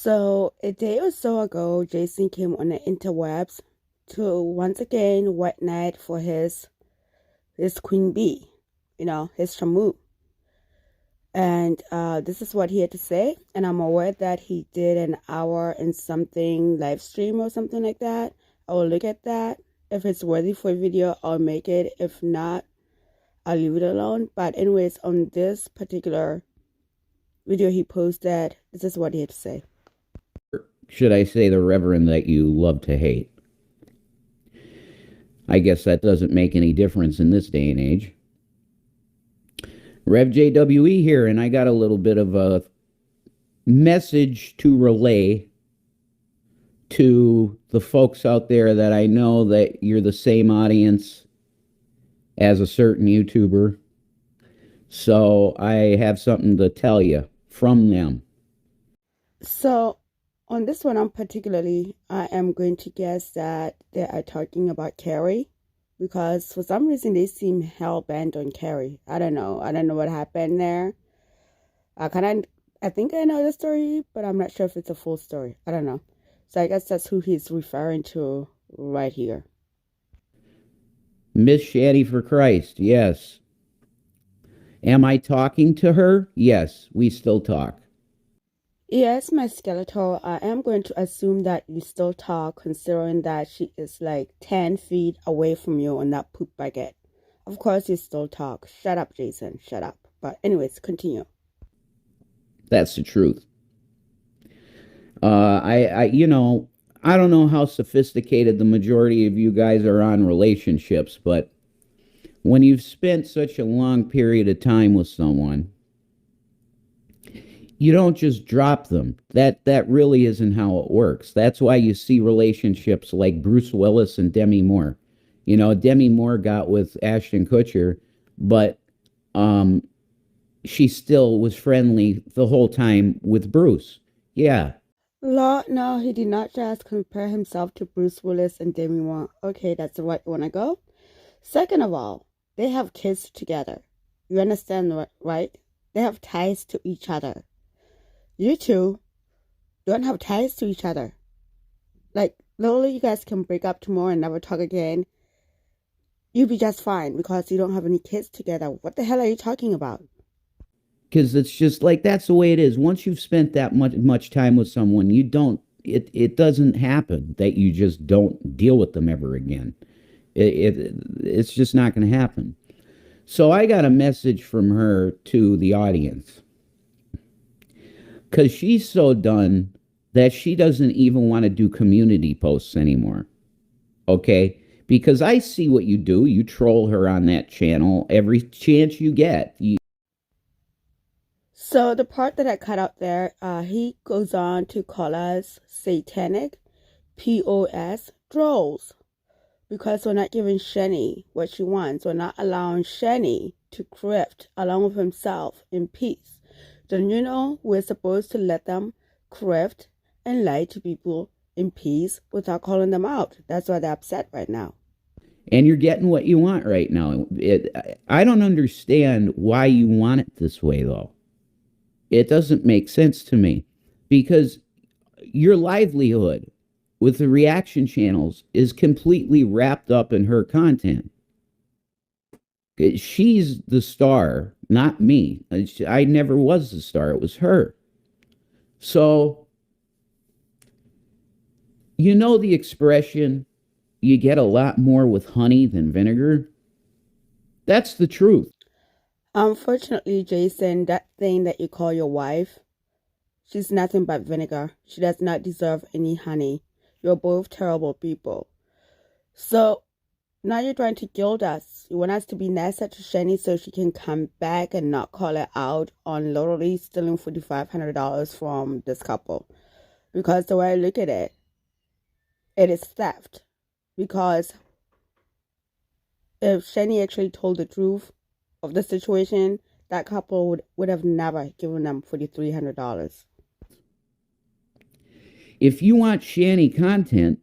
So, a day or so ago, Jason came on the interwebs to once again white knight for his queen bee, his Shamu. And this is what he had to say. And I'm aware that he did an hour and something live stream or something like that. I will look at that. If it's worthy for a video, I'll make it. If not, I'll leave it alone. But anyways, on this particular video he posted, this is what he had to say. Should I say the reverend that you love to hate? I guess that doesn't make any difference in this day and age. Rev JWE here, and I got a little bit of a message to relay to the folks out there that I know that you're the same audience as a certain YouTuber. So I have something to tell you from them. So on this one, I am going to guess that they are talking about Carrie, because for some reason they seem hell bent on Carrie. I don't know what happened there. I think I know the story, but I'm not sure if it's a full story. I don't know. So I guess that's who he's referring to right here. Miss Shanny for Christ, yes. Am I talking to her? Yes, we still talk. Yes, my skeletal, I am going to assume that you still talk, considering that she is like 10 feet away from you on that poop bucket. Of course you still talk. Shut up, Jason. Shut up. But anyways, continue. That's the truth. I don't know how sophisticated the majority of you guys are on relationships, but when you've spent such a long period of time with someone, you don't just drop them. That really isn't how it works. That's why you see relationships like Bruce Willis and Demi Moore. You know, Demi Moore got with Ashton Kutcher, but she still was friendly the whole time with Bruce. Yeah. Lord, no, he did not just compare himself to Bruce Willis and Demi Moore. Okay, that's the right one to go. Second of all, they have kids together. You understand, right? They have ties to each other. You two don't have ties to each other. Like, literally, you guys can break up tomorrow and never talk again. You'll be just fine because you don't have any kids together. What the hell are you talking about? Because it's just like, that's the way it is. Once you've spent that much time with someone, you don't, it doesn't happen that you just don't deal with them ever again. It's just not going to happen. So I got a message from her to the audience, because she's so done that she doesn't even want to do community posts anymore. Okay? Because I see what you do. You troll her on that channel every chance you get. So the part that I cut out there, he goes on to call us satanic, POS, trolls. Because we're not giving Shanny what she wants. We're not allowing Shanny to crypt along with himself in peace. Then we're supposed to let them crypt and lie to people in peace without calling them out. That's why they're upset right now. And you're getting what you want right now. I don't understand why you want it this way, though. It doesn't make sense to me, because your livelihood with the reaction channels is completely wrapped up in her content. She's the star, not me. I never was the star. It was her. So, you know the expression, you get a lot more with honey than vinegar? That's the truth. Unfortunately, Jason, that thing that you call your wife, she's nothing but vinegar. She does not deserve any honey. You're both terrible people. So now you're trying to guilt us. You want us to be nicer to Shani so she can come back and not call her out on literally stealing $4,500 from this couple. Because the way I look at it, it is theft. Because if Shani actually told the truth of the situation, that couple would have never given them $4,300. If you want Shanny content,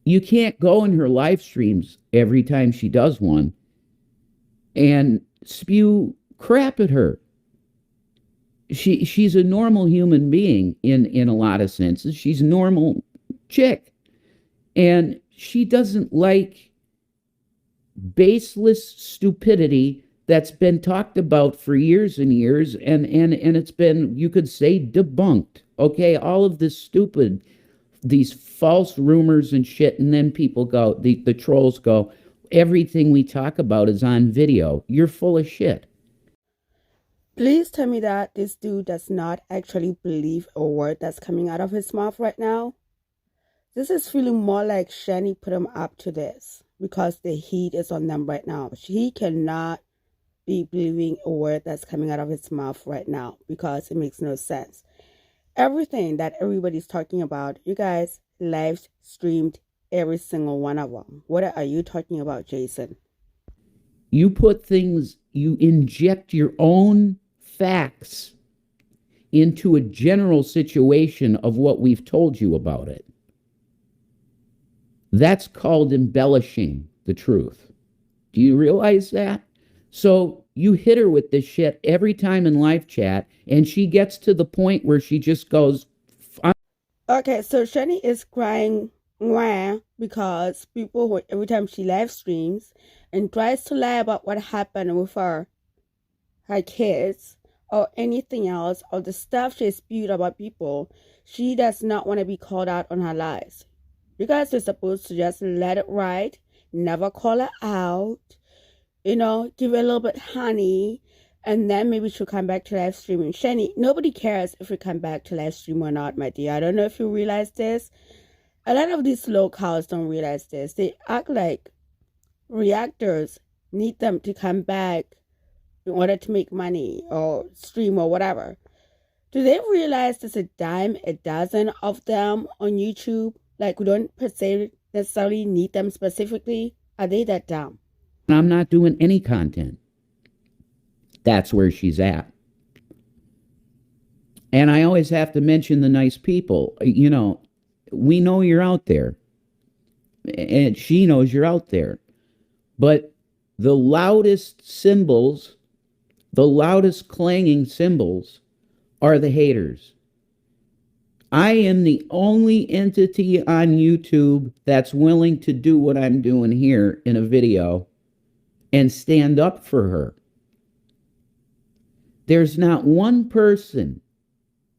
you can't go in her live streams every time she does one and spew crap at her. she's a normal human being in a lot of senses. She's a normal chick, and she doesn't like baseless stupidity that's been talked about for years and years, and it's been, you could say, debunked. Okay, all of this stupid, these false rumors and shit, and then people go, the trolls go, everything we talk about is on video. You're full of shit. Please tell me that this dude does not actually believe a word that's coming out of his mouth right now. This is feeling more like Shanny put him up to this because the heat is on them right now. He cannot be believing a word that's coming out of his mouth right now because it makes no sense. Everything that everybody's talking about, you guys live streamed every single one of them. What are you talking about, Jason? You put things, you inject your own facts into a general situation of what we've told you about it. That's called embellishing the truth. Do you realize that? So you hit her with this shit every time in live chat, and she gets to the point where she just goes, okay, so Shani is crying wah because people, every time she live streams and tries to lie about what happened with her kids, or anything else, or the stuff she spewed about people, she does not want to be called out on her lies. You guys are supposed to just let it ride, never call her out, give her a little bit honey, and then maybe she'll come back to live streaming. Shani, nobody cares if you come back to live stream or not, my dear. I don't know if you realize this. A lot of these locals don't realize this. They act like reactors need them to come back in order to make money or stream or whatever. Do they realize there's a dime a dozen of them on YouTube? Like, we don't per se necessarily need them specifically. Are they that dumb? I'm not doing any content. That's where she's at. And I always have to mention the nice people. We know you're out there. And she knows you're out there. But the loudest cymbals, the loudest clanging cymbals are the haters. I am the only entity on YouTube that's willing to do what I'm doing here in a video and stand up for her. There's not one person,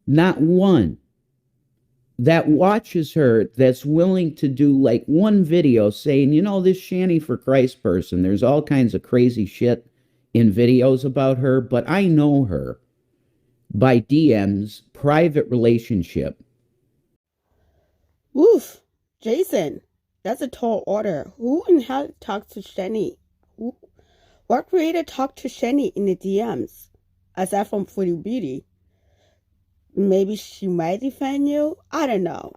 not one, that watches her that's willing to do like one video saying, this Shanny for Christ person, there's all kinds of crazy shit in videos about her, but I know her by DMs, private relationship. Woof, Jason, that's a tall order. Who in hell talks to Shanny? What creator talked to Shanny in the DMs? Aside from Pretty Beauty. Maybe she might defend you? I don't know.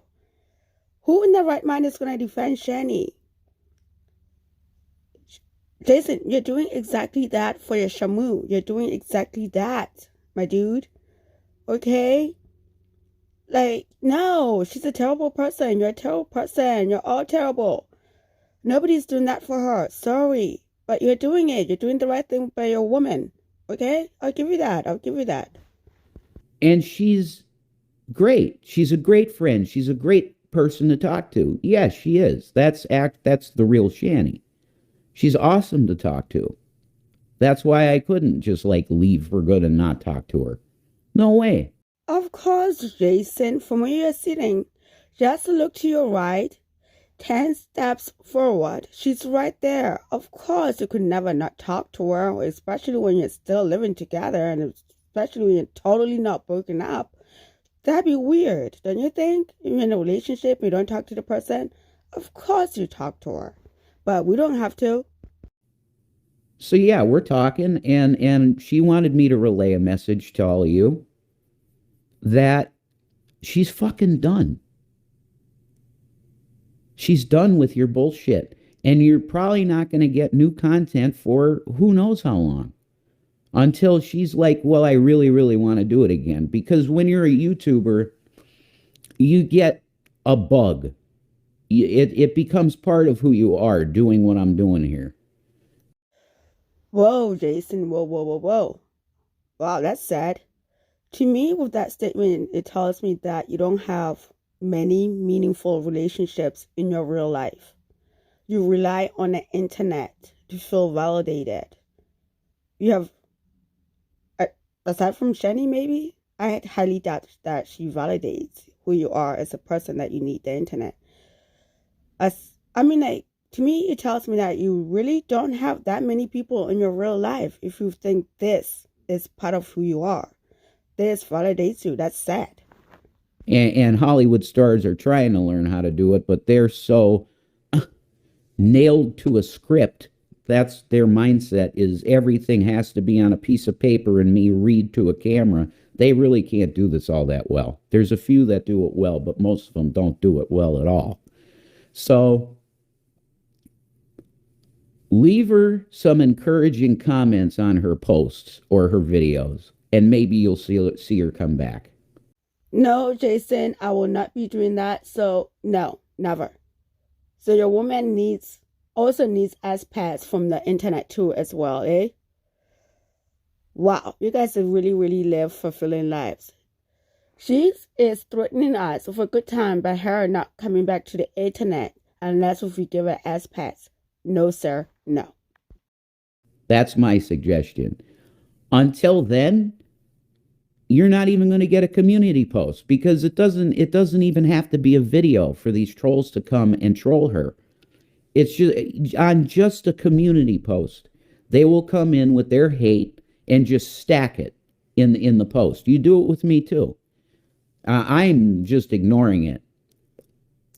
Who in their right mind is going to defend Shanny? Jason, you're doing exactly that for your Shamu. You're doing exactly that, my dude. Okay? Like, no, she's a terrible person. You're a terrible person. You're all terrible. Nobody's doing that for her. Sorry. But you're doing it. You're doing the right thing by your woman. Okay? I'll give you that. I'll give you that. And she's great. She's a great friend. She's a great person to talk to. Yes, she is. That's the real Shanny. She's awesome to talk to. That's why I couldn't just leave for good and not talk to her. No way. Of course, Jason, from where you're sitting, just look to your right, 10 steps forward. She's right there. Of course, you could never not talk to her, especially when you're still living together and especially when you're totally not broken up. That'd be weird, don't you think? You're in a relationship, you don't talk to the person. Of course you talk to her, but we don't have to. So yeah, we're talking, and she wanted me to relay a message to all of you that she's fucking done. She's done with your bullshit, and you're probably not going to get new content for who knows how long. Until she's like, well, I really, really want to do it again. Because when you're a YouTuber, you get a bug. It becomes part of who you are, doing what I'm doing here. Whoa, Jason, whoa, whoa, whoa, whoa. Wow, that's sad. To me, with that statement, it tells me that you don't have many meaningful relationships in your real life. You rely on the internet to feel validated. You have, aside from Shanny, maybe, I highly doubt that she validates who you are as a person, that you need the internet. Like, to me, it tells me that you really don't have that many people in your real life if you think this is part of who you are. This validates you. That's sad. And Hollywood stars are trying to learn how to do it, but they're so nailed to a script. That's their mindset, is everything has to be on a piece of paper and me read to a camera. They really can't do this all that well. There's a few that do it well, but most of them don't do it well at all. So leave her some encouraging comments on her posts or her videos, and maybe you'll see her come back. No, Jason, I will not be doing that. So no, never. So your woman also needs pads from the internet too as well, eh? Wow, you guys have really, really live fulfilling lives. She is threatening us with a good time by her not coming back to the internet unless if we give her pads. No, sir, no. That's my suggestion. Until then, you're not even going to get a community post, because it doesn't even have to be a video for these trolls to come and troll her. It's just on just a community post. They will come in with their hate and just stack it in the post. You do it with me too. I'm just ignoring it.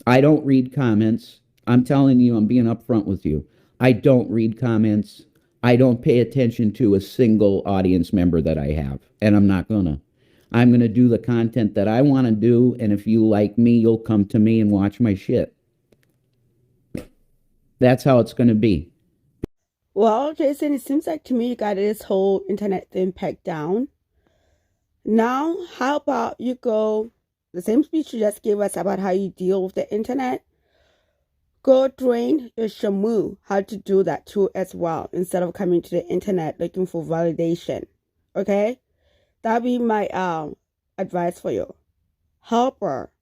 I don't read comments. I'm telling you, I'm being upfront with you. I don't read comments. I don't pay attention to a single audience member that I have, and I'm not gonna. I'm gonna do the content that I want to do, and if you like me, you'll come to me and watch my shit. That's how it's gonna be. Well, Jason, it seems like to me you got this whole internet thing pegged down. Now, how about you go the same speech you just gave us about how you deal with the internet? Go train your shamu how to do that too as well, instead of coming to the internet looking for validation. Okay? That'd be my advice for you. Help her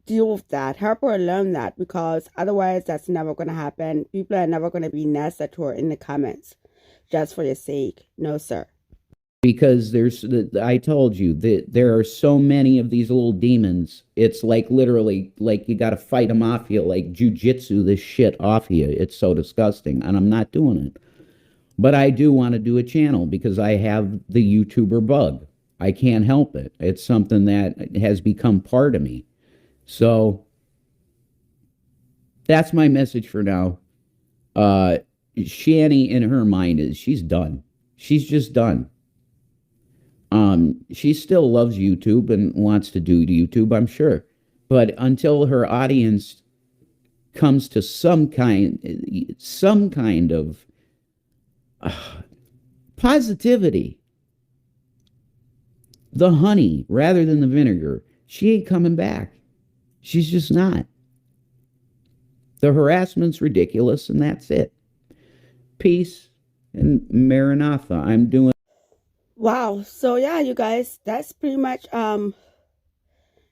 deal with that. Help her learn that, because otherwise that's never going to happen. People are never going to be nasty to her in the comments just for your sake. No, sir. Because I told you that there are so many of these little demons. It's like literally like you got to fight them off you, like jujitsu this shit off you. It's so disgusting, and I'm not doing it. But I do want to do a channel because I have the YouTuber bug. I can't help it. It's something that has become part of me. So that's my message for now. Shanny, in her mind, is she's done. She's just done. She still loves YouTube and wants to do YouTube, I'm sure. But until her audience comes to some kind of positivity, the honey rather than the vinegar, she ain't coming back. She's just not. The harassment's ridiculous, and that's it. Peace and Maranatha. I'm doing. Wow. So yeah, you guys, that's pretty much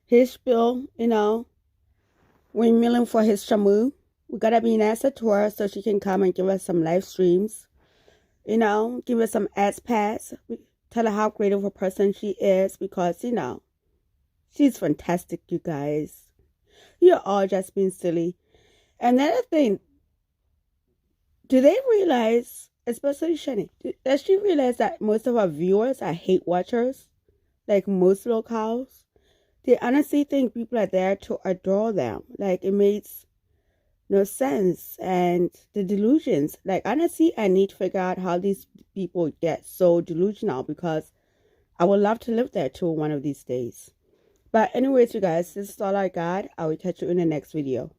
his spiel, we're milling for his shamu. We gotta be nice to her so she can come and give us some live streams. Give us some pads. Tell her how great of a person she is, because, she's fantastic, you guys. You're all just being silly. Another thing, do they realize, especially Shani, does she realize that most of our viewers are hate watchers? Like most locals? They honestly think people are there to adore them. Like, it makes no sense. And the delusions, like, honestly, I need to figure out how these people get so delusional, because I would love to live there too one of these days. But anyways, you guys, this is all I got. I will catch you in the next video.